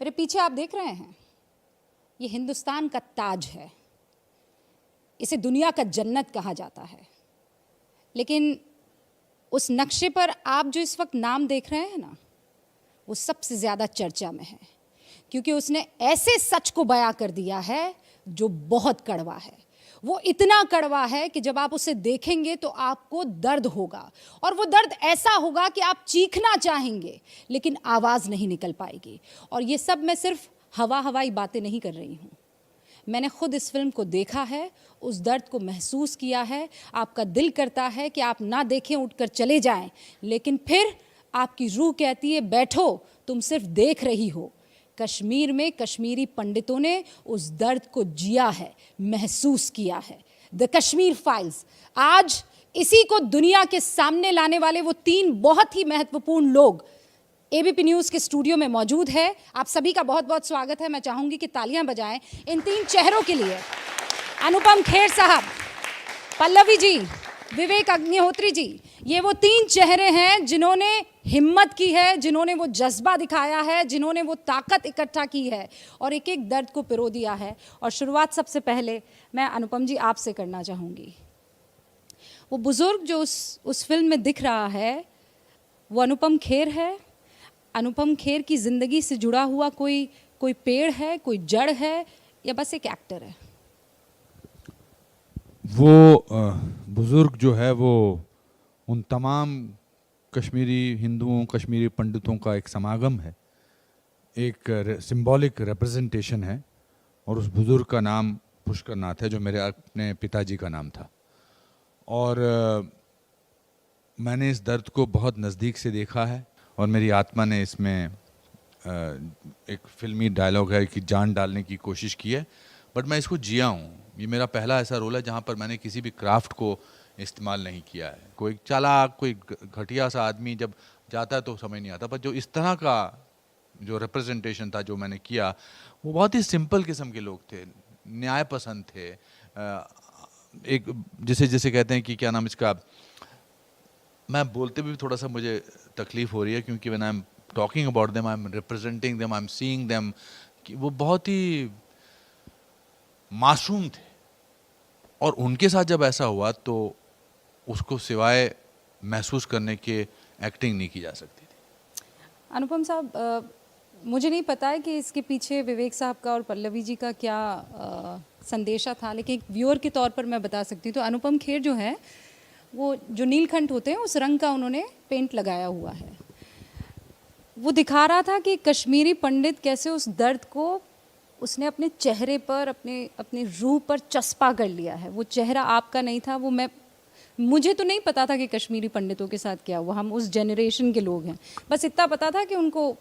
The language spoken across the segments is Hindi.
मेरे पीछे आप देख रहे हैं, ये हिंदुस्तान का ताज है। इसे दुनिया का जन्नत कहा जाता है। लेकिन उस नक्शे पर आप जो इस वक्त नाम देख रहे हैं ना, वो सबसे ज़्यादा चर्चा में है, क्योंकि उसने ऐसे सच को बयां कर दिया है जो बहुत कड़वा है। वो इतना कड़वा है कि जब आप उसे देखेंगे तो आपको दर्द होगा, और वो दर्द ऐसा होगा कि आप चीखना चाहेंगे लेकिन आवाज़ नहीं निकल पाएगी। और ये सब मैं सिर्फ हवाई बातें नहीं कर रही हूँ, मैंने खुद इस फिल्म को देखा है, उस दर्द को महसूस किया है। आपका दिल करता है कि आप ना देखें, उठकर चले जाएं, लेकिन फिर आपकी रूह कहती है बैठो, तुम सिर्फ देख रही हो। कश्मीर में कश्मीरी पंडितों ने उस दर्द को जिया है, महसूस किया है। The Kashmir files. आज इसी को दुनिया के सामने लाने वाले वो 3 बहुत ही महत्वपूर्ण लोग एबीपी न्यूज़ के स्टूडियो में मौजूद है। आप सभी का बहुत बहुत स्वागत है। मैं चाहूंगी कि तालियां बजाएं इन 3 चेहरों के लिए। अनुपम खेर साहब, पल्लवी जी, विवेक अग्निहोत्री जी, ये वो 3 चेहरे हैं जिन्होंने हिम्मत की है, जिन्होंने वो जज्बा दिखाया है, जिन्होंने वो ताकत इकट्ठा की है और एक एक दर्द को पिरो दिया है। और शुरुआत सबसे पहले मैं अनुपम जी आपसे करना चाहूँगी। वो बुज़ुर्ग जो उस फिल्म में दिख रहा है वो अनुपम खेर है। अनुपम खेर की ज़िंदगी से जुड़ा हुआ कोई पेड़ है, कोई जड़ है, या बस एक एक्टर है? वो बुज़ुर्ग जो है वो उन तमाम कश्मीरी हिंदुओं, कश्मीरी पंडितों का एक समागम है, एक सिंबॉलिक रिप्रेजेंटेशन है। और उस बुज़ुर्ग का नाम पुष्कर नाथ है, जो मेरे अपने पिताजी का नाम था। और मैंने इस दर्द को बहुत नज़दीक से देखा है, और मेरी आत्मा ने इसमें एक फिल्मी डायलॉग है कि जान डालने की कोशिश की है, बट मैं इसको जिया हूँ। ये मेरा पहला ऐसा रोल है जहाँ पर मैंने किसी भी क्राफ्ट को इस्तेमाल नहीं किया है। कोई चालाक, कोई घटिया सा आदमी जब जाता है तो समझ नहीं आता, पर जो इस तरह का जो रिप्रेजेंटेशन था जो मैंने किया, वो बहुत ही सिंपल किस्म के लोग थे, न्याय पसंद थे। एक जैसे कहते हैं कि क्या नाम इसका, मैं बोलते भी थोड़ा सा मुझे तकलीफ हो रही है, क्योंकि when I am talking about them, I am representing them, I am seeing them, कि वो बहुत ही मासूम थे। और उनके साथ जब ऐसा हुआ तो उसको सिवाय महसूस करने के एक्टिंग नहीं की जा सकती थी। अनुपम साहब, मुझे नहीं पता है कि इसके पीछे विवेक साहब का और पल्लवी जी का क्या संदेशा था, लेकिन एक व्यूअर के तौर पर मैं बता सकती हूँ। तो अनुपम खेर जो है, वो जो नीलकंठ होते हैं उस रंग का उन्होंने पेंट लगाया हुआ है। वो दिखा रहा था कि कश्मीरी पंडित कैसे उस दर्द को उसने अपने चेहरे पर, अपने रूह पर चस्पा कर लिया है। वो चेहरा आपका नहीं था, वो मुझे तो नहीं पता था कि कश्मीरी पंडितों के साथ क्या हुआ। हम उस जनरेशन के लोग हैं, बस इतना पता था कि उनको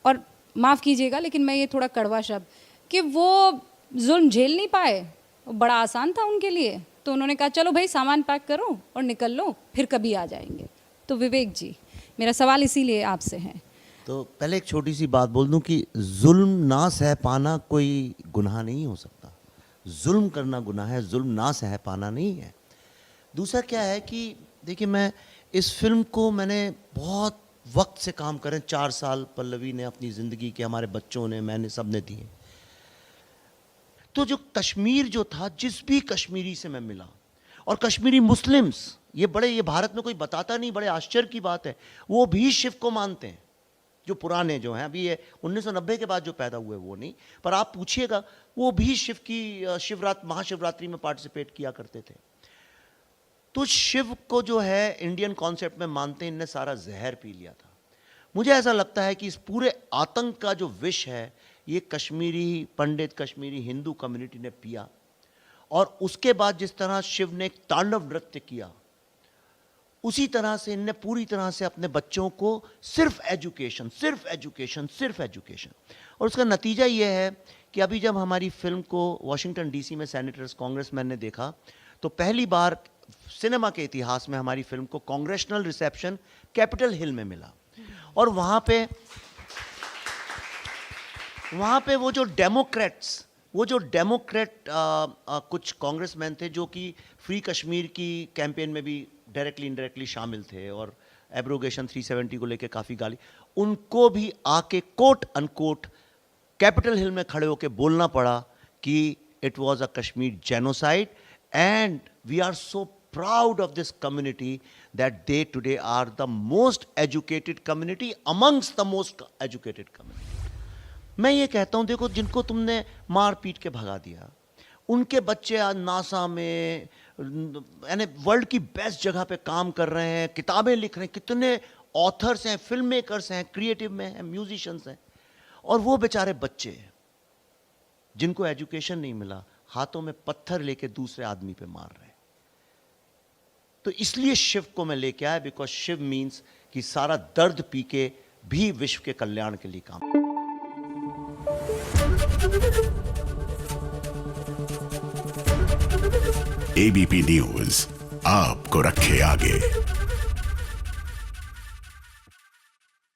और माफ़ कीजिएगा लेकिन मैं ये थोड़ा कड़वा शब्द, कि वो जुल्म झेल नहीं पाए, वो बड़ा आसान था उनके लिए, तो उन्होंने कहा चलो भाई सामान पैक करो और निकल लो, फिर कभी आ जाएंगे। तो विवेक जी, मेरा सवाल इसीलिए आपसे है। तो पहले एक छोटी सी बात बोल दूं कि जुल्म ना सह पाना कोई गुनाह नहीं हो सकता। जुल्म करना गुनाह है, जुल्म ना सह पाना नहीं है। दूसरा क्या है कि देखिए, मैं इस फिल्म को मैंने बहुत वक्त से काम करें, 4 साल पल्लवी ने अपनी ज़िंदगी के, हमारे बच्चों ने, मैंने, सब ने दिए। तो जो कश्मीर जो था, जिस भी कश्मीरी से मैं मिला, और कश्मीरी मुस्लिम्स, ये भारत में कोई बताता नहीं, बड़े आश्चर्य की बात है, वो भी शिव को मानते हैं। जो पुराने जो हैं, अभी ये 1990 के बाद जो पैदा हुए वो नहीं, पर आप पूछिएगा, वो भी शिव की महाशिवरात्रि में पार्टिसिपेट किया करते थे। तो शिव को जो है इंडियन कॉन्सेप्ट में मानते, इनने सारा जहर पी लिया था। मुझे ऐसा लगता है कि इस पूरे आतंक का जो विष है, ये कश्मीरी पंडित, कश्मीरी हिंदू कम्युनिटी ने पिया। और उसके बाद जिस तरह शिव ने एक तांडव नृत्य किया, उसी तरह से इनने पूरी तरह से अपने बच्चों को सिर्फ एजुकेशन, सिर्फ एजुकेशन, सिर्फ एजुकेशन। और उसका नतीजा ये है कि अभी जब हमारी फिल्म को वॉशिंगटन डीसी में सेनेटर्स कांग्रेसमैन ने देखा, तो पहली बार सिनेमा के इतिहास में हमारी फिल्म को कांग्रेशनल रिसेप्शन कैपिटल हिल में मिला। और वहाँ पे वो जो डेमोक्रेट कुछ कांग्रेसमैन थे जो कि फ्री कश्मीर की कैंपेन में भी डायरेक्टली इनडायरेक्टली शामिल थे, और एब्रोगेशन 370 को लेकर काफ़ी गाली, उनको भी आके कोट अनकोट कैपिटल हिल में खड़े होकर बोलना पड़ा कि it was a Kashmir genocide, and we are so proud of this community that they today are the most educated community amongst the most educated community. मैं ये कहता हूँ, देखो जिनको तुमने मार पीट के भगा दिया, उनके बच्चे आज नासा में यानी वर्ल्ड की बेस्ट जगह पे काम कर रहे हैं, किताबें लिख रहे हैं, कितने ऑथर्स हैं, फिल्म मेकर्स हैं, क्रिएटिव में हैं, म्यूजिशियंस हैं, और वो बेचारे बच्चे जिनको एजुकेशन नहीं मिला हाथों में पत्थर लेके दूसरे आदमी पे मार रहे हैं। तो इसलिए शिव को मैं लेके आया, बिकॉज शिव मीन्स कि सारा दर्द पी के भी विश्व के कल्याण के लिए काम। एबीपी न्यूज आपको रखे आगे।